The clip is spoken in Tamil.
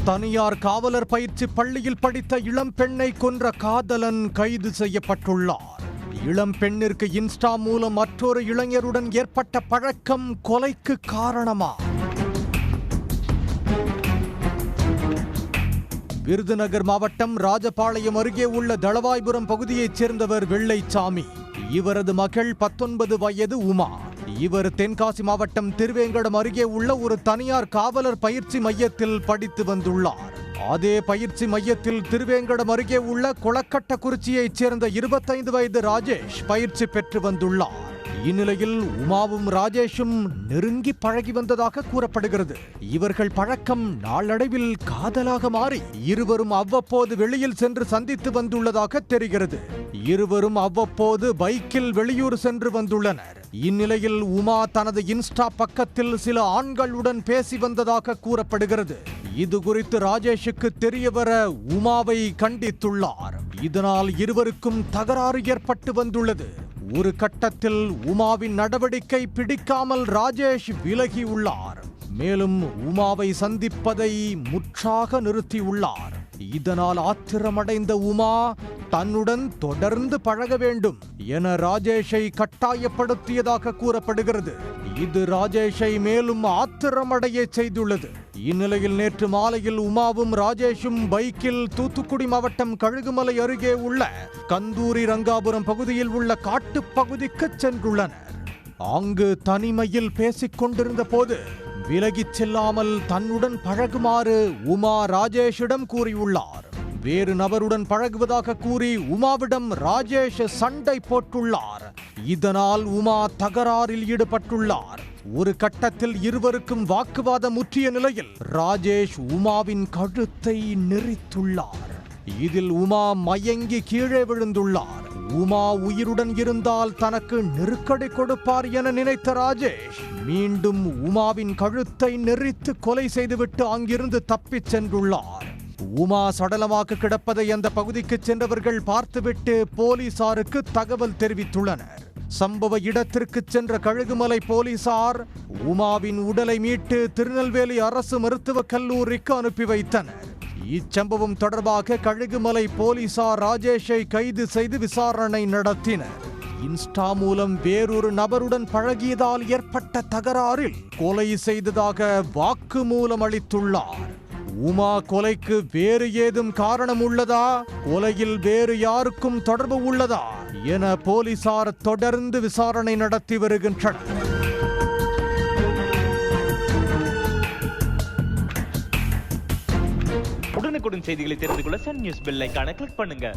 தனியார் காவலர் பயிற்சி பள்ளியில் படித்த இளம் பெண்ணை கொன்ற காதலன் கைது செய்யப்பட்டுள்ளார். இளம் பெண்ணிற்கு இன்ஸ்டா மூலம் மற்றொரு இளைஞருடன் ஏற்பட்ட பழக்கம் கொலைக்கு காரணமா? விருதுநகர் மாவட்டம் ராஜபாளையம் அருகே உள்ள தளவாய்புரம் பகுதியைச் சேர்ந்தவர் வெள்ளைச்சாமி. இவரது மகள் 19 வயது உமா. இவர் தென்காசி மாவட்டம் திருவேங்கடம் அருகே உள்ள ஒரு தனியார் காவலர் பயிற்சி மையத்தில் படித்து வந்துள்ளார். அதே பயிற்சி மையத்தில் திருவேங்கடம் அருகே உள்ள கொளக்கட்டக்குறிச்சியைச் சேர்ந்த 25 வயது ராஜேஷ் பயிற்சி பெற்று வந்துள்ளார். இந்நிலையில் உமாவும் ராஜேஷும் நெருங்கி பழகி வந்ததாக கூறப்படுகிறது. இவர்கள் பழக்கம் நாளடைவில் காதலாக மாறி இருவரும் அவ்வப்போது வெளியில் சென்று சந்தித்து வந்துள்ளதாக தெரிகிறது. இருவரும் அவ்வப்போது பைக்கில் வெளியூர் சென்று வந்துள்ளனர். இந்நிலையில் உமா தனது இன்ஸ்டா பக்கத்தில் சில ஆண்களுடன் பேசி வந்ததாக கூறப்படுகிறது. இது குறித்து ராஜேஷுக்கு தெரியவர உமாவை கண்டித்துள்ளார். இதனால் இருவருக்கும் தகராறு ஏற்பட்டு வந்துள்ளது. ஒரு கட்டத்தில் உமாவின் நடவடிக்கை பிடிக்காமல் ராஜேஷ் விலகியுள்ளார். மேலும் உமாவை சந்திப்பதை முற்றாக நிறுத்தியுள்ளார். இதனால் ஆத்திரமடைந்த உமா தன்னுடன் தொடர்ந்து பழக வேண்டும் என ராஜேஷை கட்டாயப்படுத்தியதாக கூறப்படுகிறது. இது ராஜேஷை மேலும் ஆத்திரமடைய செய்துள்ளது. இந்நிலையில் நேற்று மாலையில் உமாவும் ராஜேஷும் பைக்கில் தூத்துக்குடி மாவட்டம் கழுகுமலை அருகே உள்ள கந்தூரி ரங்காபுரம் பகுதியில் உள்ள காட்டுப்பகுதிக்கு சென்றுள்ளனர். அங்கு தனிமையில் பேசிக் கொண்டிருந்த போது விலகிச் செல்லாமல் தன்னுடன் பழகுமாறு உமா ராஜேஷிடம் கூறியுள்ளார். வேறு நபருடன் பழகுவதாக கூறி உமாவிடம் ராஜேஷ் சண்டை போட்டுள்ளார். இதனால் உமா தகராறில் ஈடுபட்டுள்ளார். ஒரு கட்டத்தில் இருவருக்கும் வாக்குவாதம் முற்றிய நிலையில் ராஜேஷ் உமாவின் கழுத்தை நெரித்துள்ளார். இதில் உமா மயங்கி கீழே விழுந்துள்ளார். உமா உயிருடன் இருந்தால் தனக்கு நெருக்கடி கொடுப்பார் என நினைத்த ராஜேஷ் மீண்டும் உமாவின் கழுத்தை நெரித்து கொலை செய்துவிட்டு அங்கிருந்து தப்பிச் சென்றுள்ளார். உமா சடலமாக கிடப்பதை அந்த பகுதிக்கு சென்றவர்கள் பார்த்துவிட்டு போலீசாருக்கு தகவல் தெரிவித்துள்ளனர். சம்பவ இடத்திற்கு சென்ற கழுகுமலை போலீசார் உமாவின் உடலை மீட்டு திருநெல்வேலி அரசு மருத்துவக் கல்லூரிக்கு அனுப்பி வைத்தனர். இச்சம்பவம் தொடர்பாக கழுகுமலை போலீசார் ராஜேஷை கைது செய்து விசாரணை நடத்தினர். இன்ஸ்டா மூலம் வேறொரு நபருடன் பழகியதால் ஏற்பட்ட தகராறில் கொலை செய்ததாக வாக்குமூலம் அளித்துள்ளார். உமா கொலைக்கு வேறு ஏதும் காரணம் உள்ளதா, கொலையில் வேறு யாருக்கும் தொடர்பு உள்ளதா என போலீசார் தொடர்ந்து விசாரணை நடத்தி வருகின்றனர். உடனுக்குடன் செய்திகளை தெரிந்து கொள்ள சன் நியூஸ் பெல் ஐகானை கிளிக் பண்ணுங்க.